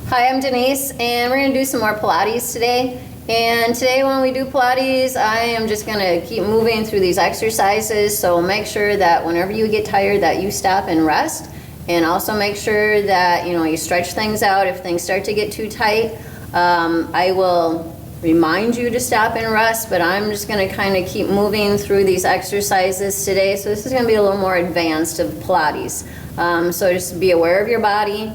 Hi, I'm Denise, and we're going to do some more Pilates today. And today when we do Pilates, I am just going to keep moving through these exercises, so make sure that whenever you get tired that you stop and rest, and also make sure that you stretch things out. If things start to get too tight, I will remind you to stop and rest, but I'm just going to kind of keep moving through these exercises today. So this is going to be a little more advanced of Pilates. So just be aware of your body.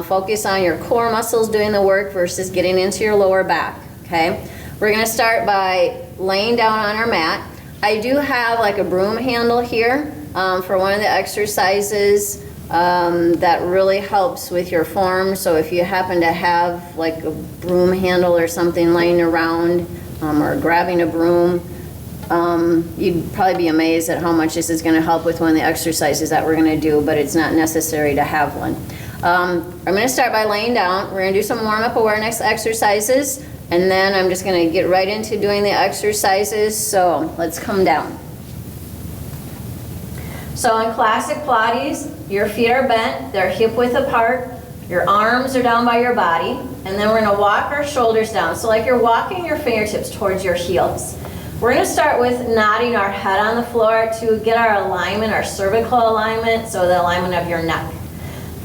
Focus on your core muscles doing the work versus getting into your lower back, okay? We're going to start by laying down on our mat. I do have like a broom handle here for one of the exercises that really helps with your form. So if you happen to have like a broom handle or something laying around or grabbing a broom, you'd probably be amazed at how much this is going to help with one of the exercises that we're going to do, but it's not necessary to have one. I'm going to start by laying down. We're going to do some warm-up awareness exercises, and then I'm just going to get right into doing the exercises. So let's come down. So in classic Pilates, your feet are bent, they're hip width apart, your arms are down by your body, and then we're going to walk our shoulders down. So like you're walking your fingertips towards your heels. We're going to start with nodding our head on the floor to get our alignment, our cervical alignment, so the alignment of your neck.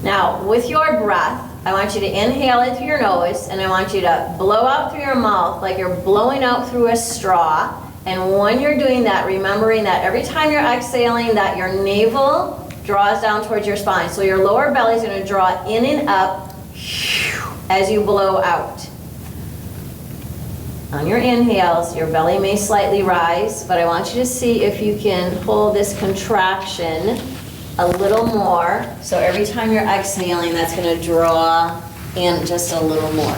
Now, with your breath, I want you to inhale in through your nose, and I want you to blow out through your mouth like you're blowing out through a straw. And when you're doing that, remembering that every time you're exhaling, that your navel draws down towards your spine. So your lower belly is going to draw in and up as you blow out. On your inhales, your belly may slightly rise, but I want you to see if you can hold this contraction a little more. So every time you're exhaling, that's going to draw in just a little more.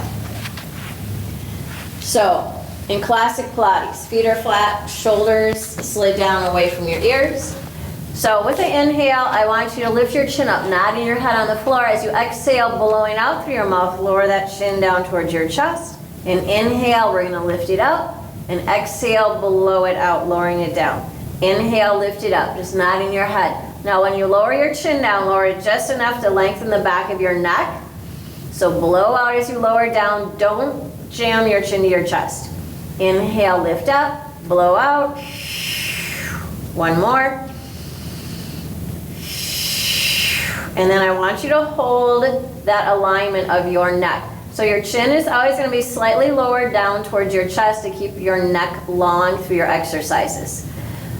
So in classic Pilates, feet are flat, shoulders slid down away from your ears. So with the inhale, I want you to lift your chin up, nodding your head on the floor. As you exhale, blowing out through your mouth, lower that chin down towards your chest. And inhale, we're going to lift it up. And exhale, blow it out, lowering it down. Inhale, lift it up, just nodding your head. Now when you lower your chin down, lower it just enough to lengthen the back of your neck. So blow out as you lower down. Don't jam your chin to your chest. Inhale, lift up, blow out. One more. And then I want you to hold that alignment of your neck. So your chin is always going to be slightly lowered down towards your chest to keep your neck long through your exercises.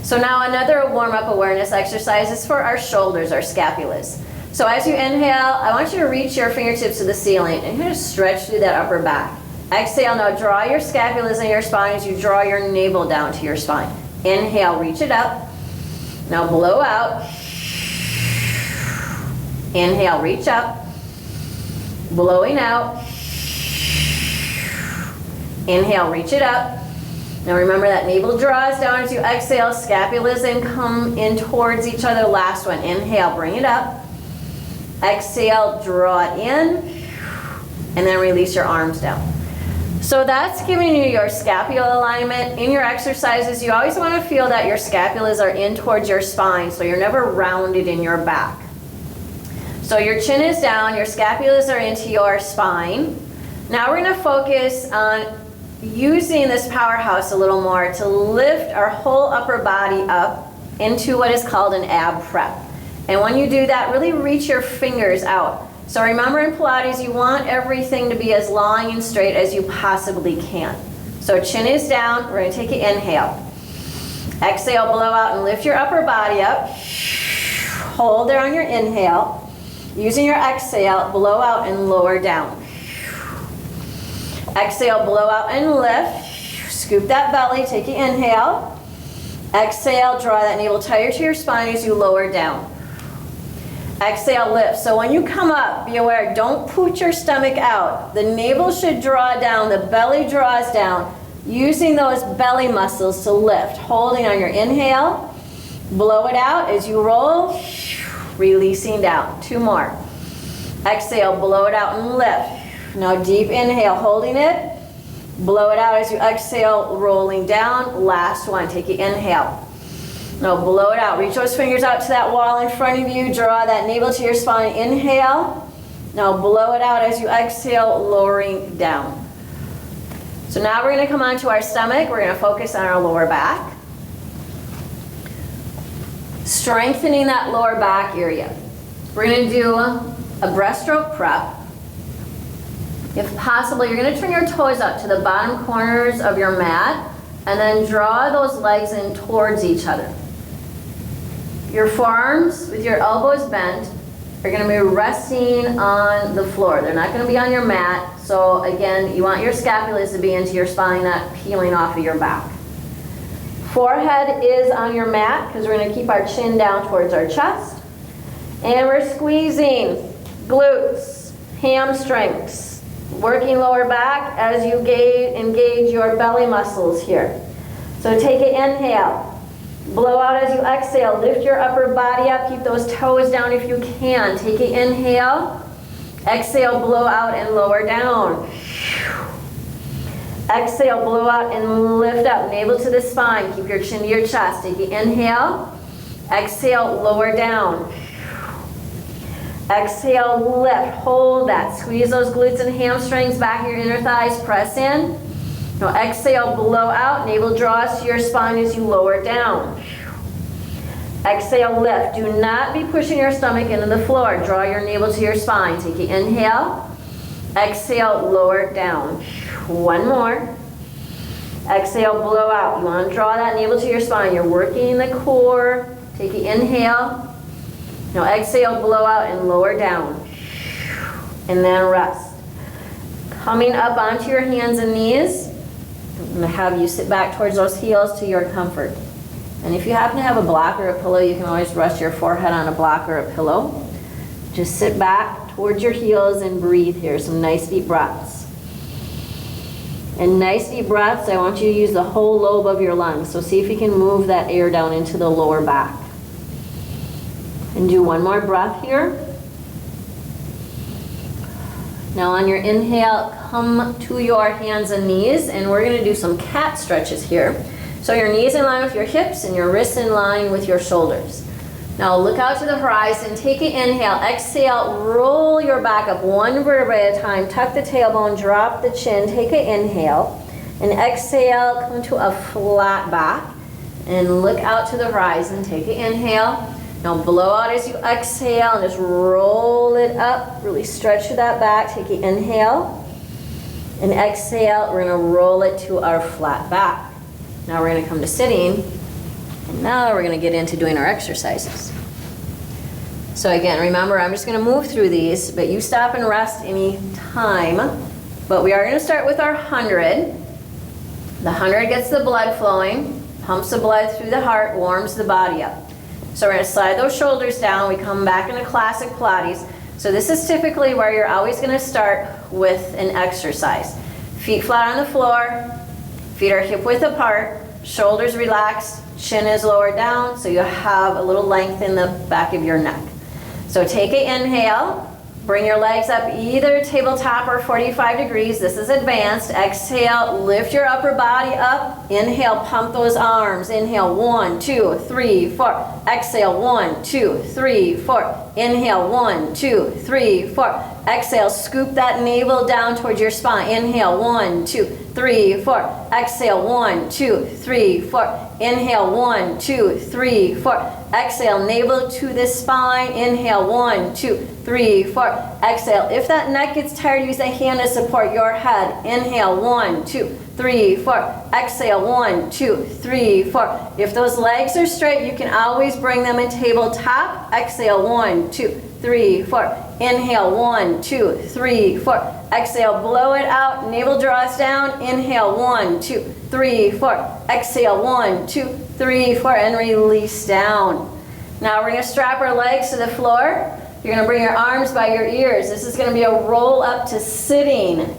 So now another warm-up awareness exercise is for our shoulders, our scapulas. So as you inhale, I want you to reach your fingertips to the ceiling and you're going to stretch through that upper back. Exhale, now draw your scapulas in your spine as you draw your navel down to your spine. Inhale, reach it up. Now blow out. Inhale, reach up. Blowing out. Inhale, reach it up. Now remember that navel draws down as you exhale, scapulas and come in towards each other. Last one, inhale, bring it up. Exhale, draw it in, and then release your arms down. So that's giving you your scapular alignment. In your exercises, you always want to feel that your scapulas are in towards your spine, so you're never rounded in your back. So your chin is down, your scapulas are into your spine. Now we're going to focus on using this powerhouse a little more to lift our whole upper body up into what is called an ab prep. And when you do that, really reach your fingers out. So remember in Pilates, you want everything to be as long and straight as you possibly can. So chin is down, we're going to take an inhale. Exhale, blow out and lift your upper body up. Hold there on your inhale. Using your exhale, blow out and lower down. Exhale, blow out and lift. Scoop that belly, take an inhale. Exhale, draw that navel tighter to your spine as you lower down. Exhale, lift. So when you come up, be aware, don't put your stomach out. The navel should draw down, the belly draws down. Using those belly muscles to lift. Holding on your inhale. Blow it out as you roll. Releasing down. Two more. Exhale, blow it out and lift. Now deep inhale, holding it. Blow it out as you exhale, rolling down. Last one, take your inhale. Now blow it out. Reach those fingers out to that wall in front of you. Draw that navel to your spine. Inhale. Now blow it out as you exhale, lowering down. So now we're going to come onto our stomach. We're going to focus on our lower back. Strengthening that lower back area. We're going to do a breaststroke prep. If possible, you're going to turn your toes up to the bottom corners of your mat and then draw those legs in towards each other. Your forearms with your elbows bent are going to be resting on the floor. They're not going to be on your mat. So again, you want your scapulas to be into your spine, not peeling off of your back. Forehead is on your mat because we're going to keep our chin down towards our chest. And we're squeezing glutes, hamstrings, working lower back as you engage your belly muscles here. So take an inhale. Blow out as you exhale. Lift your upper body up. Keep those toes down if you can. Take an inhale. Exhale, blow out and lower down. Exhale, blow out and lift up. Navel to the spine. Keep your chin to your chest. Take an inhale. Exhale, lower down. Exhale, lift. Hold that. Squeeze those glutes and hamstrings back your inner thighs. Press in. Now exhale, blow out. Navel draws to your spine as you lower down. Exhale, lift. Do not be pushing your stomach into the floor. Draw your navel to your spine. Take an inhale. Exhale, lower down. One more. Exhale, blow out. You want to draw that navel to your spine. You're working the core. Take an inhale. Now exhale, blow out and lower down. And then rest. Coming up onto your hands and knees. I'm going to have you sit back towards those heels to your comfort. And if you happen to have a block or a pillow, you can always rest your forehead on a block or a pillow. Just sit back towards your heels and breathe here. Some nice deep breaths. And nice deep breaths, I want you to use the whole lobe of your lungs. So see if you can move that air down into the lower back. And do one more breath here. Now on your inhale, come to your hands and knees, and we're going to do some cat stretches here. So your knees in line with your hips and your wrists in line with your shoulders. Now look out to the horizon, take an inhale, exhale, roll your back up one vertebra at a time, tuck the tailbone, drop the chin, take an inhale, and exhale, come to a flat back, and look out to the horizon, take an inhale. Now blow out as you exhale and just roll it up. Really stretch through that back. Take an inhale. And exhale, we're going to roll it to our flat back. Now we're going to come to sitting. And now we're going to get into doing our exercises. So again, remember, I'm just going to move through these, but you stop and rest any time. But we are going to start with our 100. The 100 gets the blood flowing, pumps the blood through the heart, warms the body up. So we're going to slide those shoulders down. We come back into classic Pilates. So this is typically where you're always going to start with an exercise. Feet flat on the floor, feet are hip width apart, shoulders relaxed, chin is lowered down, so you have a little length in the back of your neck. So take an inhale. Bring your legs up either tabletop or 45 degrees. This is advanced. Exhale, lift your upper body up. Inhale, pump those arms. Inhale, 1, 2, 3, 4. Exhale, 1, 2, 3, 4. Inhale, 1, 2, 3, 4. Exhale, scoop that navel down towards your spine. Inhale, 1, 2, 3, 4. Exhale, 1, 2, 3, 4. Inhale, 1, 2, 3, 4. Exhale, navel to the spine. Inhale, 1, 2, 3, 4. Exhale. If that neck gets tired, use a hand to support your head. Inhale, 1, 2, 3, 4. Exhale, 1, 2, 3, 4. If those legs are straight, you can always bring them in tabletop. Exhale, 1, 2, 3, 4. Inhale, 1, 2, 3, 4. Exhale, blow it out. Navel draws down. Inhale, 1, 2, 3, 4. Exhale, 1, 2, 3, 4, and release down. Now we're going to strap our legs to the floor. You're going to bring your arms by your ears. This is going to be a roll up to sitting.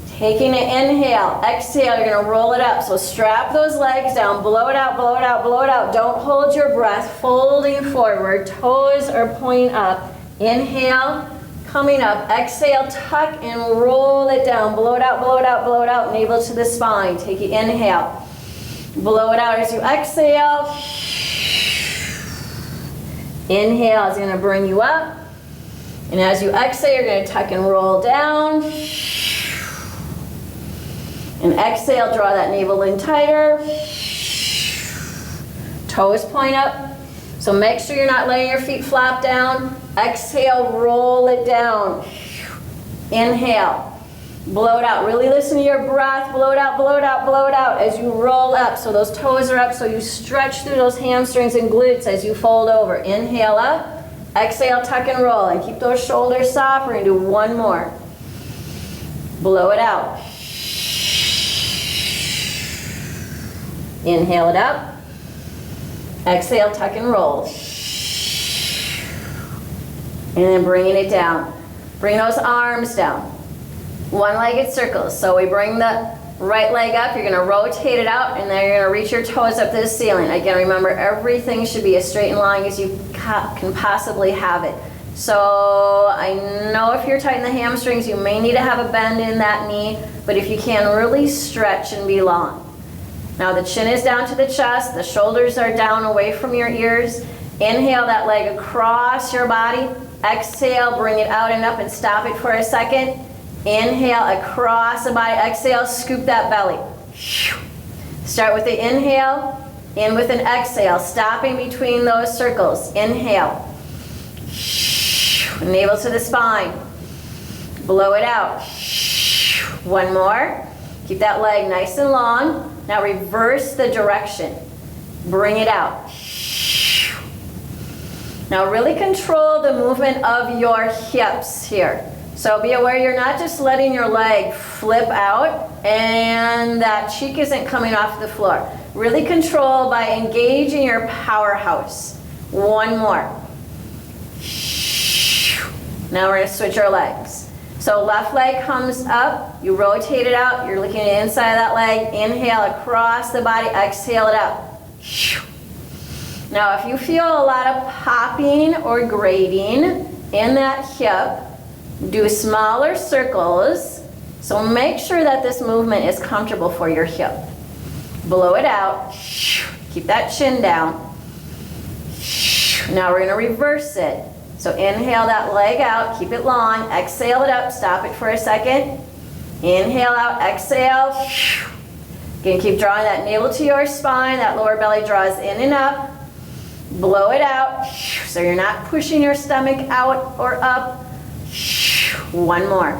Taking an inhale, exhale, you're going to roll it up. So strap those legs down, blow it out, blow it out, blow it out. Don't hold your breath, folding forward. Toes are pointing up. Inhale, coming up. Exhale, tuck and roll it down. Blow it out, blow it out, blow it out. Navel to the spine. Take an inhale. Blow it out as you exhale. Inhale is going to bring you up. And as you exhale, you're going to tuck and roll down. And exhale, draw that navel in tighter. Toes point up. So make sure you're not letting your feet flop down. Exhale, roll it down. Inhale. Blow it out. Really listen to your breath. Blow it out, blow it out, blow it out as you roll up. So those toes are up, so you stretch through those hamstrings and glutes as you fold over. Inhale up. Exhale, tuck and roll. And keep those shoulders soft. We're going to do one more. Blow it out. Inhale it up. Exhale, tuck and roll. And then bringing it down. Bring those arms down. One-legged circles. So we bring the right leg up. You're going to rotate it out, and then you're going to reach your toes up to the ceiling. Again, remember, everything should be as straight and long as you can possibly have it. So I know if you're tight in the hamstrings, you may need to have a bend in that knee, but if you can, really stretch and be long. Now the chin is down to the chest, the shoulders are down away from your ears. Inhale that leg across your body. Exhale, bring it out and up and stop it for a second. Inhale across the body. Exhale, scoop that belly. Start with the inhale, in with an exhale, stopping between those circles. Inhale. Navel to the spine. Blow it out. One more. Keep that leg nice and long. Now reverse the direction. Bring it out. Now really control the movement of your hips here. So be aware you're not just letting your leg flip out and that cheek isn't coming off the floor. Really control by engaging your powerhouse. One more. Now we're going to switch our legs. So left leg comes up, you rotate it out, you're looking at the inside of that leg, inhale across the body, exhale it out. Now if you feel a lot of popping or grating in that hip, do smaller circles, so make sure that this movement is comfortable for your hip. Blow it out, keep that chin down. Now we're going to reverse it. So inhale that leg out, keep it long, exhale it up, stop it for a second. Inhale out, exhale. Again, keep drawing that navel to your spine, that lower belly draws in and up. Blow it out, so you're not pushing your stomach out or up. One more.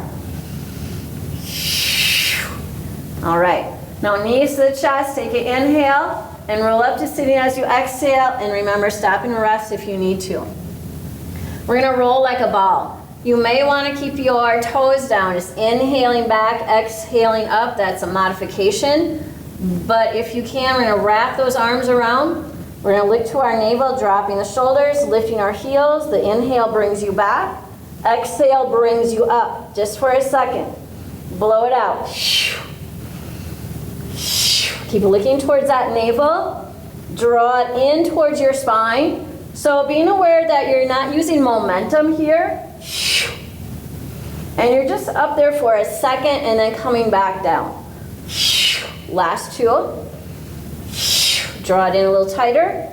All right, now knees to the chest, take an inhale and roll up to sitting as you exhale, and remember, stop and rest if you need to. We're going to roll like a ball. You may want to keep your toes down, just inhaling back, exhaling up. That's a modification. But if you can, we're going to wrap those arms around. We're going to look to our navel, dropping the shoulders, lifting our heels. The inhale brings you back. Exhale brings you up. Just for a second. Blow it out. Keep looking towards that navel. Draw it in towards your spine. So being aware that you're not using momentum here, and you're just up there for a second and then coming back down. Last two. Draw it in a little tighter.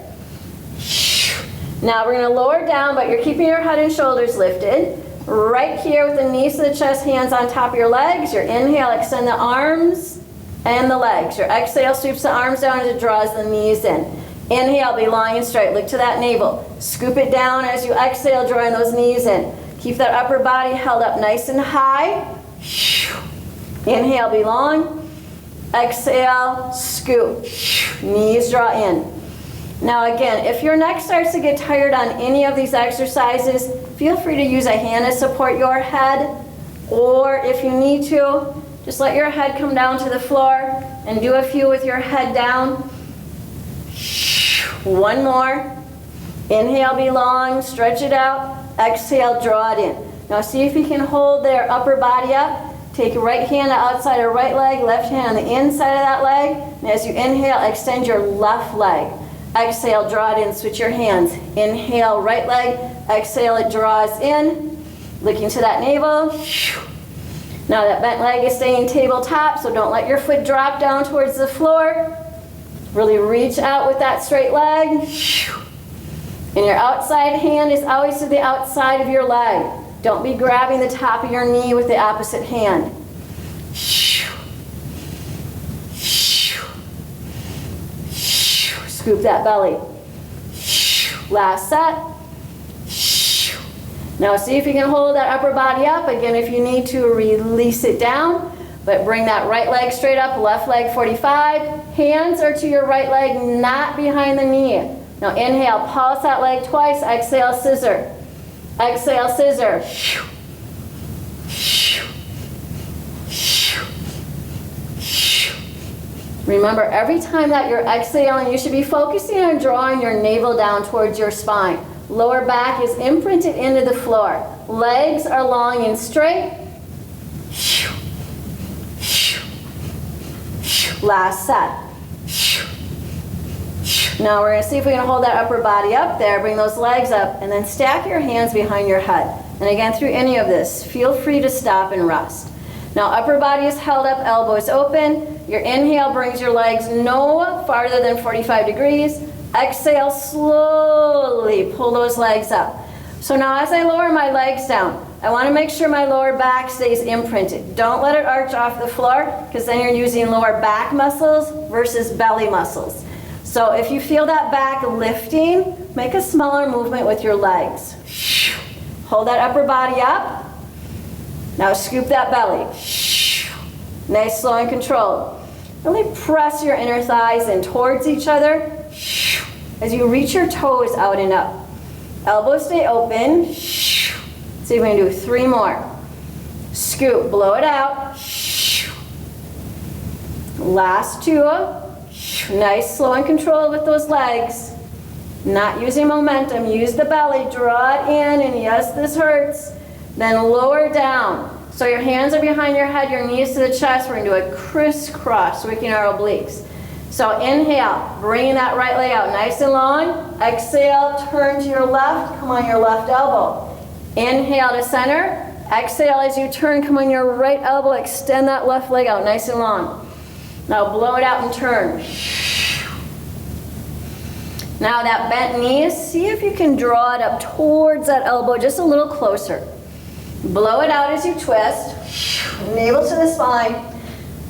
Now we're going to lower down, but you're keeping your head and shoulders lifted. Right here with the knees to the chest, hands on top of your legs. Your inhale, extend the arms and the legs. Your exhale sweeps the arms down as it draws the knees in. Inhale, be long and straight. Look to that navel. Scoop it down as you exhale, drawing those knees in. Keep that upper body held up nice and high. Inhale, be long. Exhale, scoop. Knees draw in. Now again, if your neck starts to get tired on any of these exercises, feel free to use a hand to support your head. Or if you need to, just let your head come down to the floor and do a few with your head down. One more. Inhale, be long, stretch it out. Exhale, draw it in. Now see if you can hold their upper body up. Take your right hand outside your right leg, left hand on the inside of that leg. And as you inhale, extend your left leg. Exhale, draw it in, switch your hands. Inhale, right leg. Exhale, it draws in. Looking to that navel. Now that bent leg is staying tabletop, so don't let your foot drop down towards the floor. Really reach out with that straight leg. And your outside hand is always to the outside of your leg. Don't be grabbing the top of your knee with the opposite hand. Scoop that belly. Last set. Now see if you can hold that upper body up. Again, if you need to, release it down. But bring that right leg straight up, left leg 45. Hands are to your right leg, not behind the knee. Now inhale, pulse that leg twice. Exhale, scissor. Exhale, scissor. Remember, every time that you're exhaling, you should be focusing on drawing your navel down towards your spine. Lower back is imprinted into the floor. Legs are long and straight. Last set. Now we're going to see if we can hold that upper body up there. Bring those legs up and then stack your hands behind your head. And again, through any of this, feel free to stop and rest. Now upper body is held up, elbows open. Your inhale brings your legs no farther than 45 degrees. Exhale, slowly pull those legs up. So now as I lower my legs down, I want to make sure my lower back stays imprinted. Don't let it arch off the floor, because then you're using lower back muscles versus belly muscles. So if you feel that back lifting, make a smaller movement with your legs. Hold that upper body up. Now scoop that belly. Nice, slow, and controlled. Really press your inner thighs in towards each other as you reach your toes out and up. Elbows stay open. See if we can do 3 more. Scoop, blow it out. Last 2. Nice, slow, and controlled with those legs. Not using momentum. Use the belly. Draw it in, and yes, this hurts. Then lower down. So your hands are behind your head, your knees to the chest. We're going to do a crisscross, working our obliques. So inhale, bringing that right leg out nice and long. Exhale, turn to your left, come on your left elbow. Inhale to center. Exhale as you turn, come on your right elbow, extend that left leg out nice and long. Now blow it out and turn. Now that bent knee, see if you can draw it up towards that elbow just a little closer. Blow it out as you twist, navel to the spine.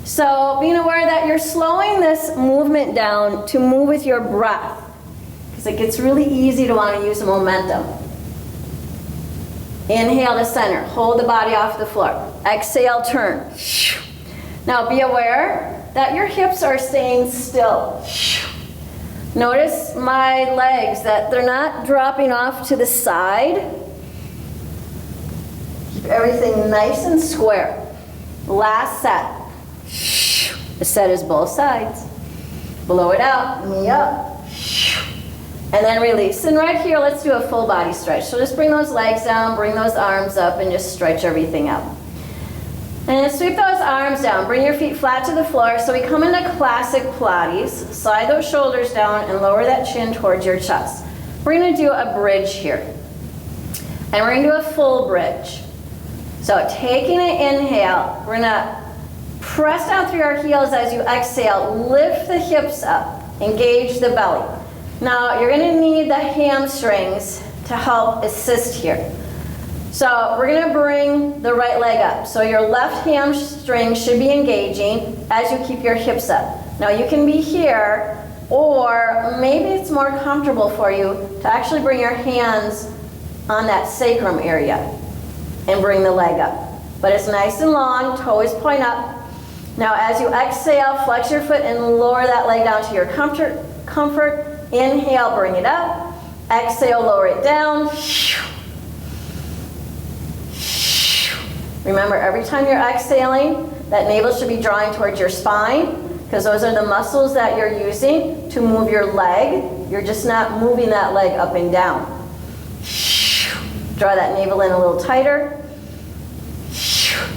So being aware that you're slowing this movement down to move with your breath, because it gets really easy to want to use the momentum. Inhale to center, hold the body off the floor. Exhale, turn. Now be aware that your hips are staying still. Notice my legs, that they're not dropping off to the side. Keep everything nice and square. Last set. The set is both sides. Blow it out, knee up. And then release. And right here, let's do a full body stretch. So just bring those legs down, bring those arms up, and just stretch everything out. And then sweep those arms down. Bring your feet flat to the floor. So we come into classic Pilates. Slide those shoulders down and lower that chin towards your chest. We're going to do a bridge here. And we're going to do a full bridge. So taking an inhale, we're going to press down through our heels as you exhale. Lift the hips up. Engage the belly. Now you're going to need the hamstrings to help assist here. So we're going to bring the right leg up. So your left hamstring should be engaging as you keep your hips up. Now you can be here, or maybe it's more comfortable for you to actually bring your hands on that sacrum area and bring the leg up. But it's nice and long, toes point up. Now as you exhale, flex your foot and lower that leg down to your comfort. Inhale, bring it up. Exhale, lower it down. Remember, every time you're exhaling, that navel should be drawing towards your spine, because those are the muscles that you're using to move your leg. You're just not moving that leg up and down. Draw that navel in a little tighter.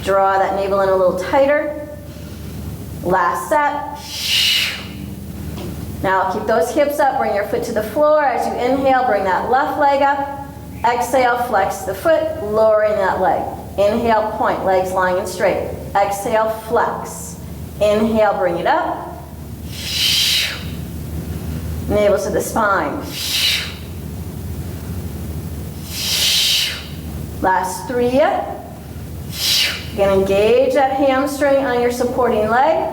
Draw that navel in a little tighter. Last set. Now keep those hips up, bring your foot to the floor. As you inhale, bring that left leg up. Exhale, flex the foot, lowering that leg. Inhale, point, legs long and straight. Exhale, flex. Inhale, bring it up. Navel to the spine. Last 3. Again, engage that hamstring on your supporting leg.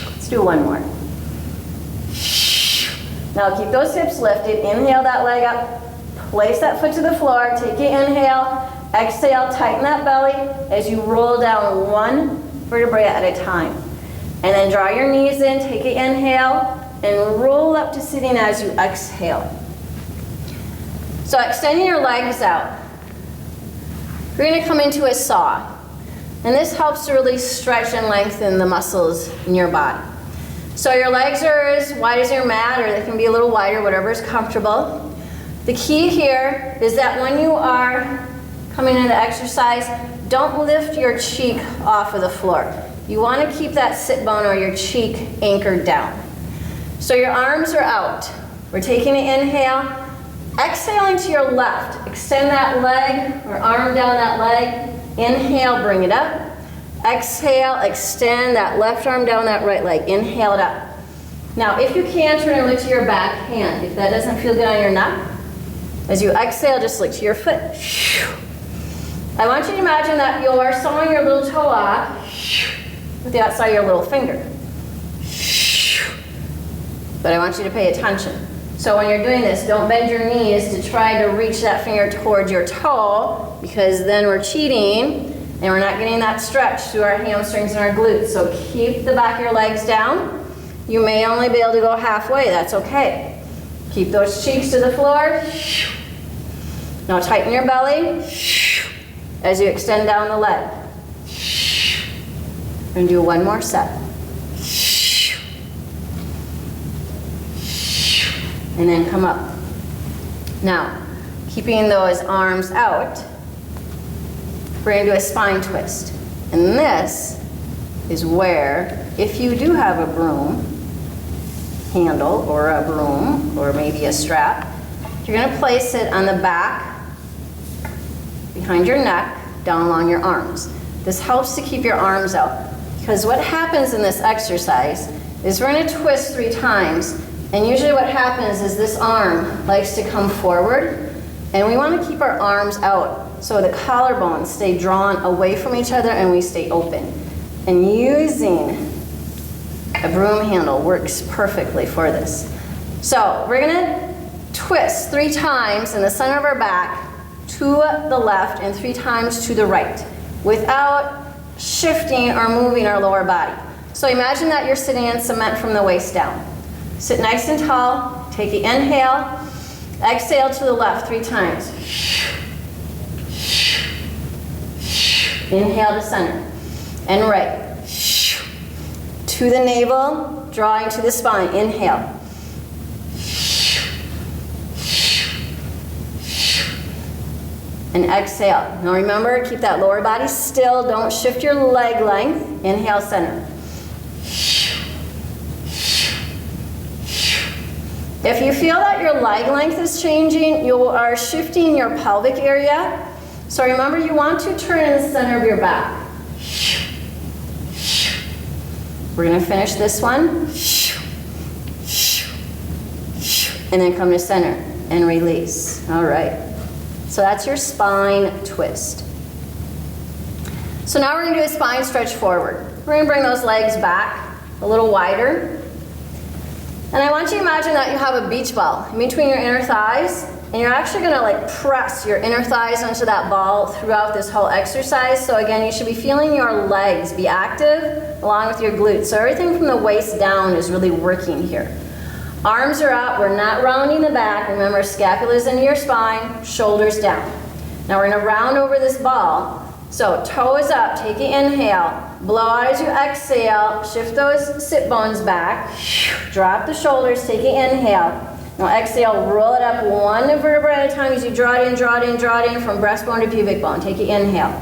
Let's do one more. Now keep those hips lifted. Inhale that leg up. Place that foot to the floor. Take an inhale. Exhale, tighten that belly as you roll down one vertebrae at a time. And then draw your knees in. Take an inhale and roll up to sitting as you exhale. So extending your legs out. We're going to come into a saw. And this helps to really stretch and lengthen the muscles in your body. So your legs are as wide as your mat, or they can be a little wider, whatever is comfortable. The key here is that when you are coming into exercise, don't lift your cheek off of the floor. You want to keep that sit bone or your cheek anchored down. So your arms are out. We're taking an inhale. Exhaling to your left. Extend that leg or arm down that leg. Inhale, bring it up. Exhale, extend that left arm down that right leg. Inhale it up. Now, if you can, turn and look to your back hand. If that doesn't feel good on your neck, as you exhale, just look to your foot. I want you to imagine that you're sawing your little toe off with the outside of your little finger. But I want you to pay attention. So when you're doing this, don't bend your knees to try to reach that finger towards your toe, because then we're cheating and we're not getting that stretch through our hamstrings and our glutes. So keep the back of your legs down. You may only be able to go halfway. That's okay. Keep those cheeks to the floor. Now tighten your belly as you extend down the leg. We're going to do one more set. And then come up. Now, keeping those arms out, we're going to do a spine twist. And this is where, if you do have a broom handle or a broom or maybe a strap, you're going to place it on the back, behind your neck, down along your arms. This helps to keep your arms out. Because what happens in this exercise is we're going to twist 3 times. And usually what happens is this arm likes to come forward, and we want to keep our arms out so the collarbones stay drawn away from each other and we stay open. And using a broom handle works perfectly for this. So we're going to twist 3 times in the center of our back to the left and 3 times to the right without shifting or moving our lower body. So imagine that you're sitting in cement from the waist down. Sit nice and tall, take an inhale, exhale to the left 3 times. Inhale to center and right. To the navel, drawing to the spine, inhale. And exhale. Now remember, keep that lower body still, don't shift your leg length. Inhale, center. If you feel that your leg length is changing, you are shifting your pelvic area. So remember, you want to turn in the center of your back. We're going to finish this one. And then come to center and release. All right. So that's your spine twist. So now we're going to do a spine stretch forward. We're going to bring those legs back a little wider. And I want you to imagine that you have a beach ball in between your inner thighs, and you're actually going to like press your inner thighs onto that ball throughout this whole exercise. So again, you should be feeling your legs be active along with your glutes. So everything from the waist down is really working here. Arms are up, we're not rounding the back. Remember, scapula is into your spine, shoulders down. Now we're going to round over this ball. So toe is up, take an inhale, blow out as you exhale, shift those sit bones back, drop the shoulders, take an inhale. Now exhale, roll it up 1 vertebra at a time as you draw it in, draw it in, draw it in from breastbone to pubic bone. Take an inhale.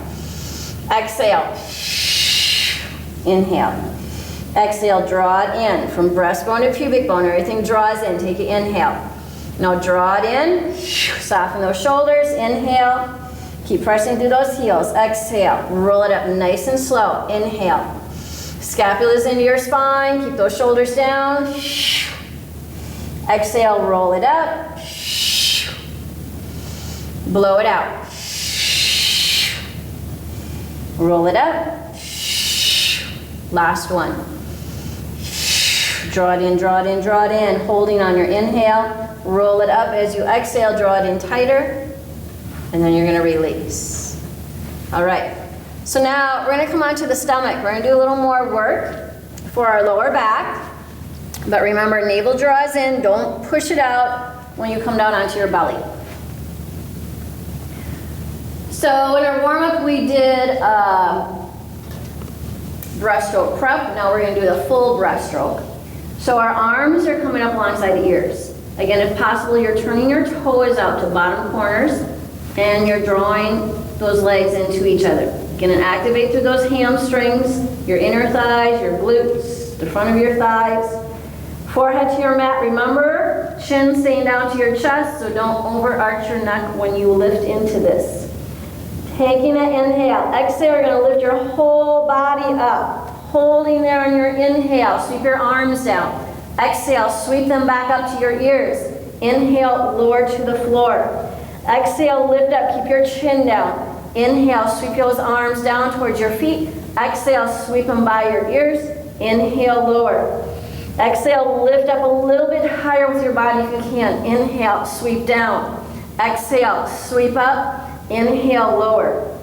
Exhale. Inhale. Exhale, draw it in from breastbone to pubic bone. Everything draws in, take an inhale. Now draw it in, soften those shoulders, inhale. Keep pressing through those heels. Exhale. Roll it up nice and slow. Inhale. Scapula's into your spine. Keep those shoulders down. Exhale. Roll it up. Blow it out. Roll it up. Last one. Draw it in, draw it in, draw it in, holding on your inhale. Roll it up as you exhale, draw it in tighter, and then you're gonna release. All right, so now we're gonna come onto the stomach. We're gonna do a little more work for our lower back, but remember, navel draws in, don't push it out when you come down onto your belly. So in our warm-up, we did breaststroke prep. Now we're gonna do the full breaststroke. So our arms are coming up alongside the ears. Again, if possible, you're turning your toes out to bottom corners and you're drawing those legs into each other. You're gonna activate through those hamstrings, your inner thighs, your glutes, the front of your thighs. Forehead to your mat. Remember, chin staying down to your chest, so don't overarch your neck when you lift into this. Taking an inhale. Exhale, you're gonna lift your whole body up. Holding there on your inhale, sweep your arms down. Exhale, sweep them back up to your ears. Inhale, lower to the floor. Exhale, lift up, keep your chin down. Inhale, sweep those arms down towards your feet. Exhale, sweep them by your ears. Inhale, lower. Exhale, lift up a little bit higher with your body if you can. Inhale, sweep down. Exhale, sweep up. Inhale, lower.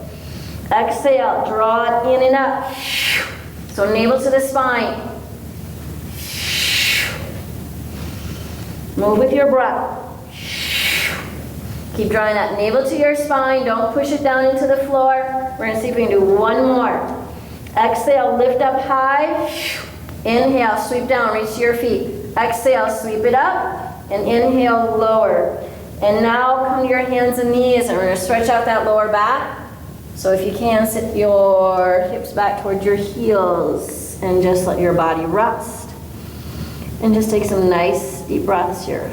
Exhale, draw it in and up. So navel to the spine. Move with your breath. Keep drawing that navel to your spine. Don't push it down into the floor. We're gonna see if we can do one more. Exhale, lift up high. Inhale, sweep down, reach to your feet. Exhale, sweep it up. And inhale, lower. And now come to your hands and knees, and we're gonna stretch out that lower back. So if you can, sit your hips back towards your heels and just let your body rest. And just take some nice deep breaths here.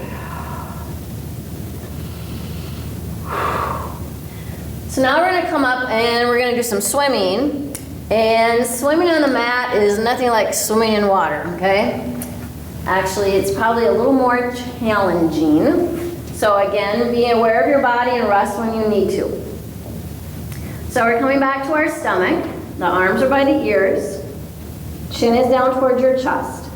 So now we're gonna come up and we're gonna do some swimming. And swimming on the mat is nothing like swimming in water, okay? Actually, it's probably a little more challenging. So again, be aware of your body and rest when you need to. So we're coming back to our stomach. The arms are by the ears. Chin is down towards your chest.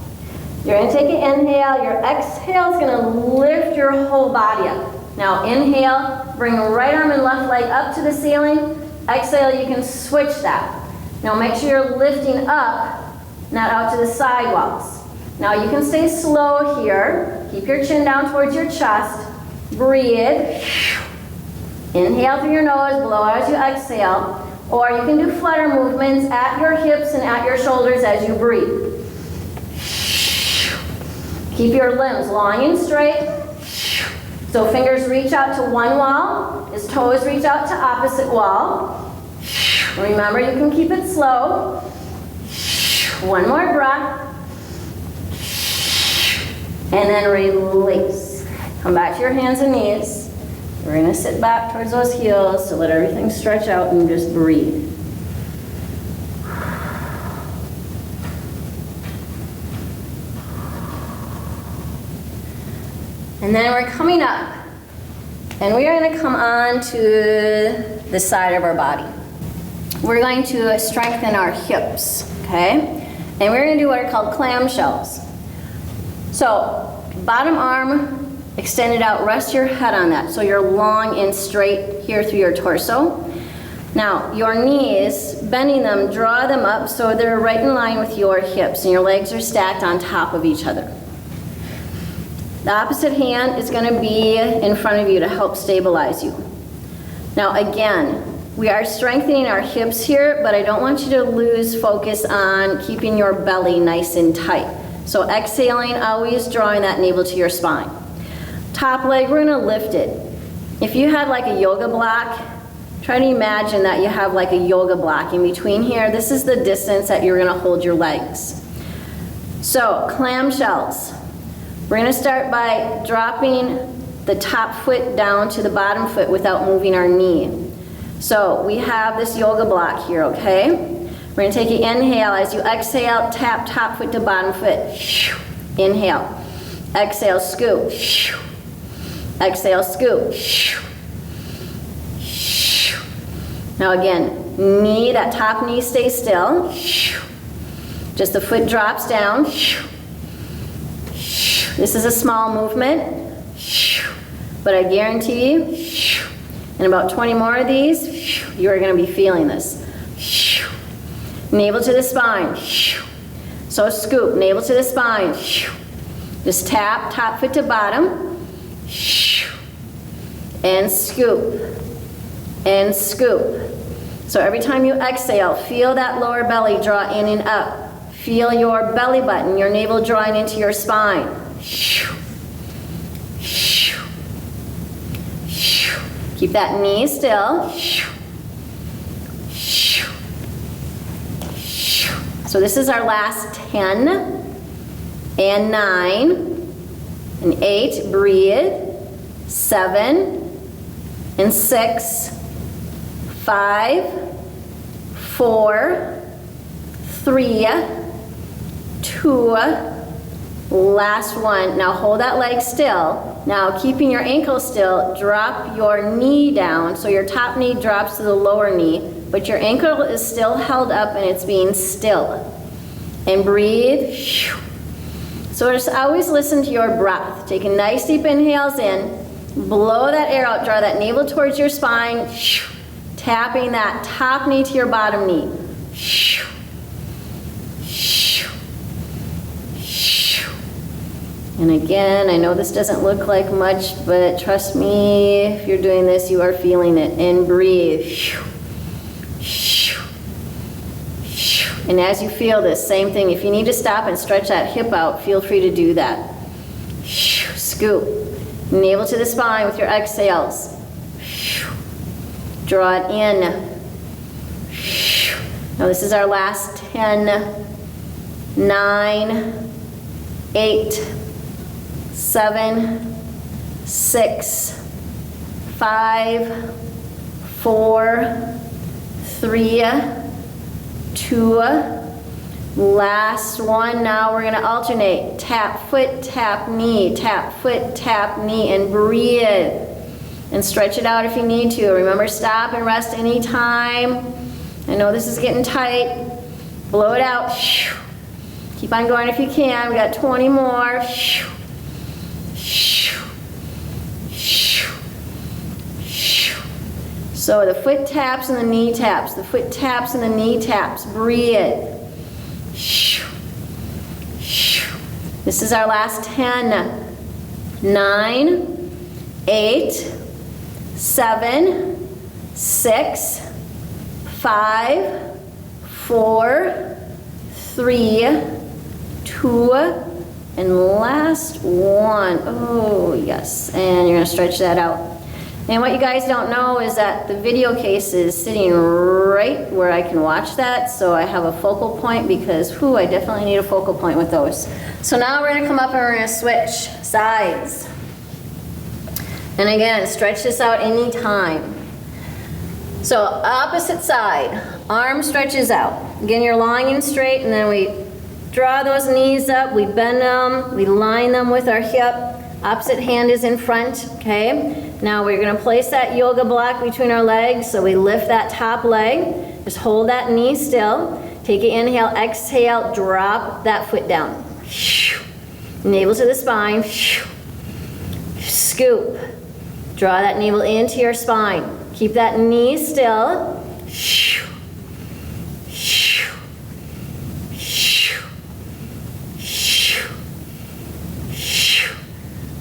You're gonna take an inhale. Your exhale is gonna lift your whole body up. Now inhale, bring right arm and left leg up to the ceiling. Exhale, you can switch that. Now make sure you're lifting up, not out to the sidewalls. Now you can stay slow here. Keep your chin down towards your chest. Breathe. Inhale through your nose, blow out as you exhale. Or you can do flutter movements at your hips and at your shoulders as you breathe. Keep your limbs long and straight. So fingers reach out to one wall, as toes reach out to opposite wall. Remember, you can keep it slow. One more breath. And then release. Come back to your hands and knees. We're gonna sit back towards those heels to let everything stretch out and just breathe. And then we're coming up. And we are gonna come on to the side of our body. We're going to strengthen our hips, okay? And we're gonna do what are called clamshells. So, bottom arm extended out, rest your head on that. So you're long and straight here through your torso. Now, your knees, bending them, draw them up so they're right in line with your hips and your legs are stacked on top of each other. The opposite hand is gonna be in front of you to help stabilize you. Now again, we are strengthening our hips here, but I don't want you to lose focus on keeping your belly nice and tight. So exhaling, always drawing that navel to your spine. Top leg, we're gonna lift it. If you had like a yoga block, try to imagine that you have like a yoga block in between here. This is the distance that you're gonna hold your legs. So, clamshells. We're gonna start by dropping the top foot down to the bottom foot without moving our knee. So we have this yoga block here, okay? We're gonna take an inhale. As you exhale, tap top foot to bottom foot. Inhale. Exhale, scoop. Exhale, scoop. Now again, knee, that top knee stays still. Just the foot drops down. This is a small movement, but I guarantee you, in about 20 more of these, you are going to be feeling this. Navel to the spine. So scoop, navel to the spine. Just tap, top foot to bottom. And scoop. And scoop. So every time you exhale, feel that lower belly draw in and up. Feel your belly button, your navel drawing into your spine. Keep that knee still. So this is our last 10 and 9 and 8. Breathe. 7 and 6. 5, 4, 3, 2, last one. Now hold that leg still. Now keeping your ankle still, drop your knee down so your top knee drops to the lower knee, but your ankle is still held up and it's being still. And breathe. So just always listen to your breath. Take a nice deep inhales in, blow that air out, draw that navel towards your spine, tapping that top knee to your bottom knee. And again, I know this doesn't look like much, but trust me, if you're doing this, you are feeling it. And breathe. And as you feel this, same thing. If you need to stop and stretch that hip out, feel free to do that. Scoop. Navel to the spine with your exhales. Draw it in. Now this is our last 10, 9, 8, 7, 6, 5, 4, 3, 2, last one. Now we're going to alternate. Tap foot, tap knee, tap foot, tap knee, and breathe. And stretch it out if you need to. Remember, stop and rest anytime. I know this is getting tight. Blow it out. Keep on going if you can. We got 20 more. So the foot taps and the knee taps. The foot taps and the knee taps. Breathe. This is our last 10, 9, 8, 7, 6, 5, 4, 3, 2, and last one. Oh, yes. And you're going to stretch that out. And what you guys don't know is that the video case is sitting right where I can watch that, so I have a focal point because, I definitely need a focal point with those. So now we're going to come up and we're going to switch sides. And again, stretch this out anytime. So opposite side, arm stretches out. Again, you're lying in straight, and then we draw those knees up, we bend them, we line them with our hip. Opposite hand is in front, okay? Now we're going to place that yoga block between our legs, so we lift that top leg. Just hold that knee still. Take an inhale, exhale, drop that foot down. Navel to the spine. Scoop. Draw that navel into your spine. Keep that knee still.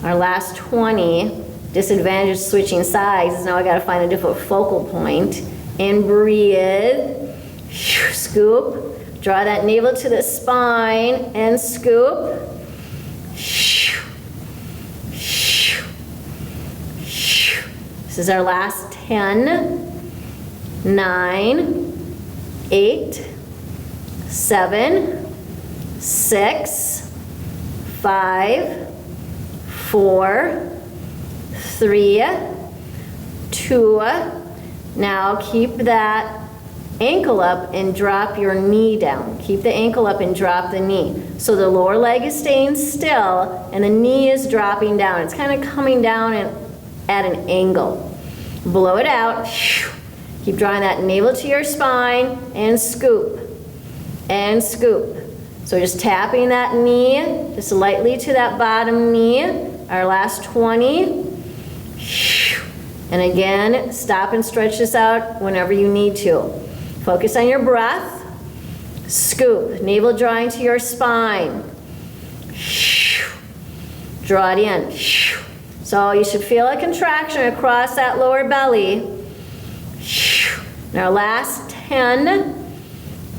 Our last 20, disadvantage switching sides, is now I gotta find a different focal point. And breathe. Scoop. Draw that navel to the spine and scoop. This is our last 10, 9, 8, 7, 6, 5, 4, 3, 2. Now keep that ankle up and drop your knee down. Keep the ankle up and drop the knee. So the lower leg is staying still and the knee is dropping down. It's kind of coming down at an angle. Blow it out. Keep drawing that navel to your spine and scoop and scoop. So just tapping that knee, just lightly to that bottom knee. Our last 20. And again, stop and stretch this out whenever you need to. Focus on your breath. Scoop, navel drawing to your spine. Draw it in. So you should feel a contraction across that lower belly. And our last 10,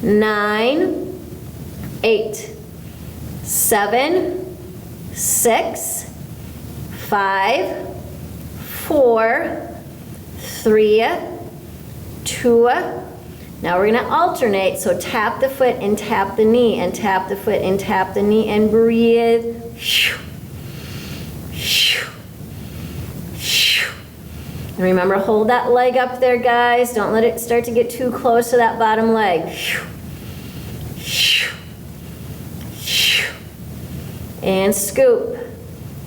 9, 8, 7, 6, 5, 4, 3, 2. Now we're going to alternate, so tap the foot and tap the knee, and tap the foot and tap the knee, and breathe. And remember, hold that leg up there, guys. Don't let it start to get too close to that bottom leg. And scoop.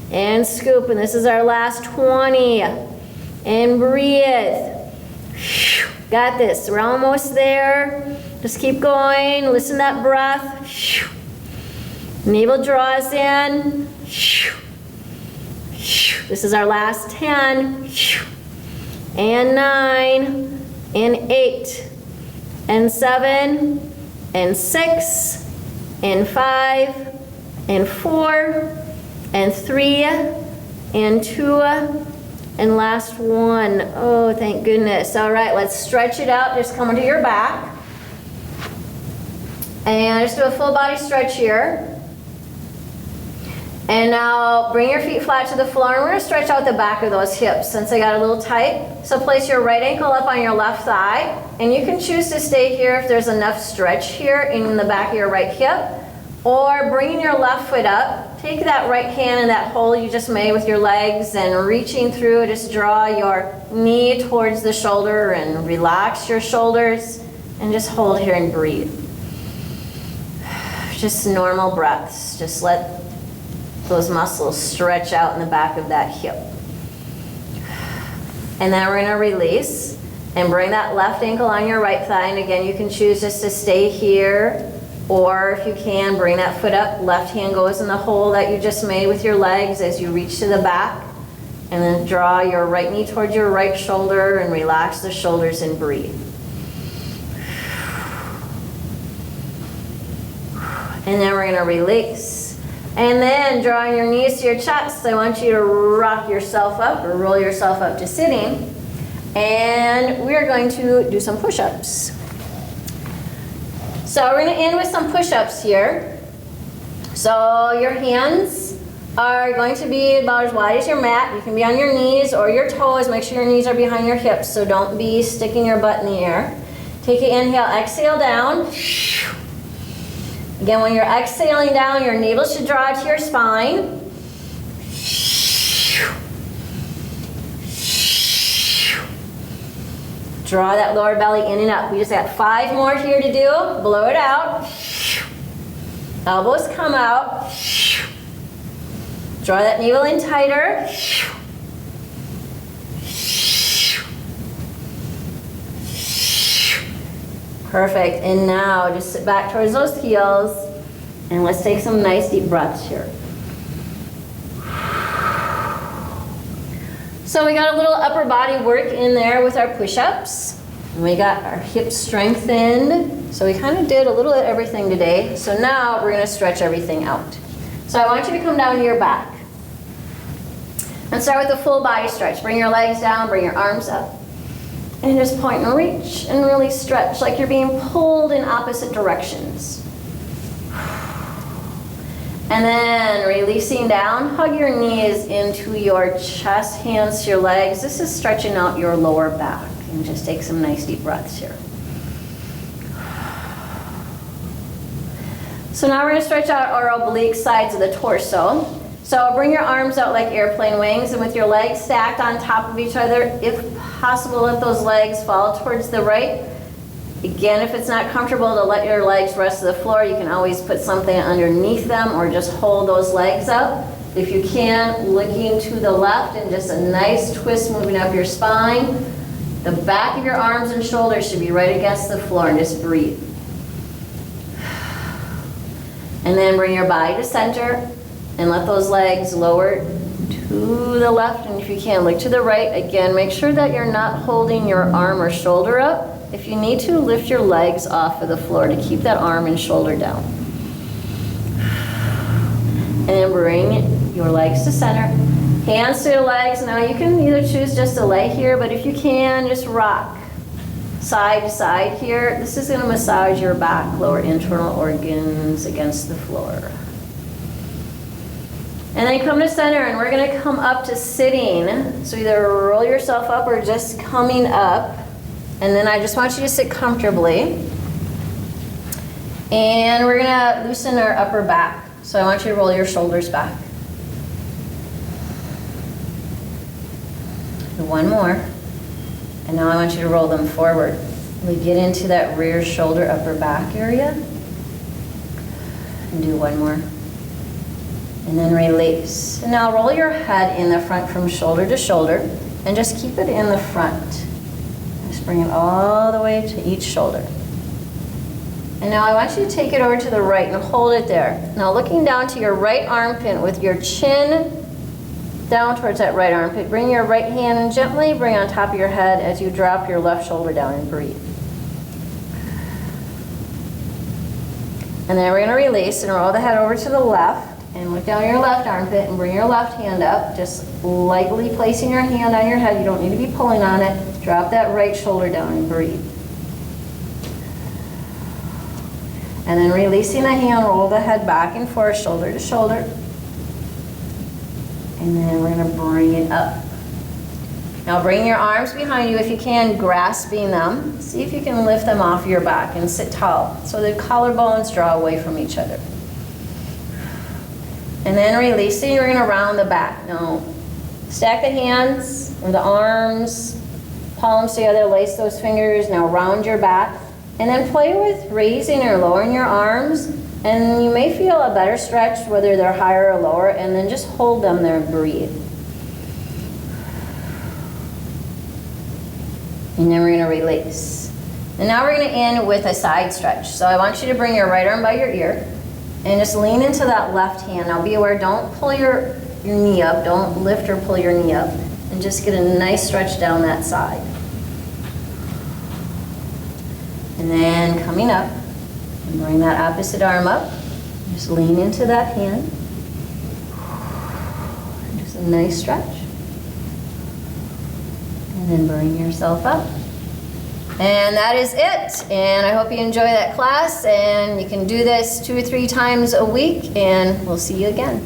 And scoop. And this is our last 20. And breathe. Got this. We're almost there. Just keep going. Listen to that breath. Navel draws in. This is our last 10. And 9. And 8. And 7. And 6. And 5. And 4. And 3. And 2. And last 1. Oh, thank goodness. All right, let's stretch it out. Just come onto your back. And just do a full body stretch here. And now bring your feet flat to the floor. And we're going to stretch out the back of those hips since they got a little tight. So place your right ankle up on your left thigh. And you can choose to stay here if there's enough stretch here in the back of your right hip. Or bringing your left foot up. Take that right hand in that hole you just made with your legs and reaching through, just draw your knee towards the shoulder and relax your shoulders and just hold here and breathe. Just normal breaths. Just let those muscles stretch out in the back of that hip. And then we're going to release and bring that left ankle on your right thigh. And again, you can choose just to stay here. Or if you can, bring that foot up. Left hand goes in the hole that you just made with your legs as you reach to the back. And then draw your right knee towards your right shoulder and relax the shoulders and breathe. And then we're going to release. And then drawing your knees to your chest, I want you to rock yourself up or roll yourself up to sitting. And we're going to do some push-ups. So we're going to end with some push-ups here. So your hands are going to be about as wide as your mat. You can be on your knees or your toes. Make sure your knees are behind your hips, so don't be sticking your butt in the air. Take an inhale, exhale down. Again, when you're exhaling down, your navel should draw to your spine. Draw that lower belly in and up. We just got 5 more here to do. Blow it out. Elbows come out. Draw that navel in tighter. Perfect. And now just sit back towards those heels. And let's take some nice deep breaths here. So we got a little upper body work in there with our push-ups. And we got our hips strengthened. So we kind of did a little of everything today. So now we're going to stretch everything out. So I want you to come down to your back. And start with a full body stretch. Bring your legs down, bring your arms up. And just point and reach and really stretch like you're being pulled in opposite directions. And then releasing down, hug your knees into your chest, hands to your legs. This is stretching out your lower back. And just take some nice deep breaths here. So now we're going to stretch out our oblique sides of the torso. So bring your arms out like airplane wings, and with your legs stacked on top of each other, if possible, let those legs fall towards the right. Again, if it's not comfortable to let your legs rest to the floor, you can always put something underneath them or just hold those legs up. If you can, looking to the left and just a nice twist moving up your spine. The back of your arms and shoulders should be right against the floor, and just breathe. And then bring your body to center and let those legs lower to the left, and if you can, look to the right. Again, make sure that you're not holding your arm or shoulder up. If you need to, lift your legs off of the floor to keep that arm and shoulder down. And then bring your legs to center. Hands to your legs. Now you can either choose just to lay here, but if you can, just rock side to side here. This is going to massage your back, lower internal organs against the floor. And then come to center, and we're going to come up to sitting. So either roll yourself up or just coming up. And then I just want you to sit comfortably. And we're going to loosen our upper back. So I want you to roll your shoulders back. One more. And now I want you to roll them forward. We get into that rear shoulder, upper back area. And do one more. And then release. And now roll your head in the front from shoulder to shoulder, and just keep it in the front. Just bring it all the way to each shoulder. And now I want you to take it over to the right and hold it there. Now looking down to your right armpit with your chin down towards that right armpit. Bring your right hand and gently bring on top of your head as you drop your left shoulder down and breathe. And then we're going to release and roll the head over to the left. And look down your left armpit and bring your left hand up, just lightly placing your hand on your head. You don't need to be pulling on it. Drop that right shoulder down and breathe. And then releasing the hand, roll the head back and forth, shoulder to shoulder. And then we're going to bring it up. Now bring your arms behind you if you can, grasping them. See if you can lift them off your back and sit tall so the collarbones draw away from each other. And then releasing, you're going to round the back. Now, stack the hands or the arms, palms together, lace those fingers. Now round your back. And then play with raising or lowering your arms. And you may feel a better stretch, whether they're higher or lower. And then just hold them there and breathe. And then we're going to release. And now we're going to end with a side stretch. So I want you to bring your right arm by your ear. And just lean into that left hand. Now be aware, don't pull your knee up. Don't lift or pull your knee up. And just get a nice stretch down that side. And then coming up, and bring that opposite arm up. Just lean into that hand. Just a nice stretch. And then bring yourself up. And that is it. And I hope you enjoy that class. And you can do this 2 or 3 times a week. And we'll see you again.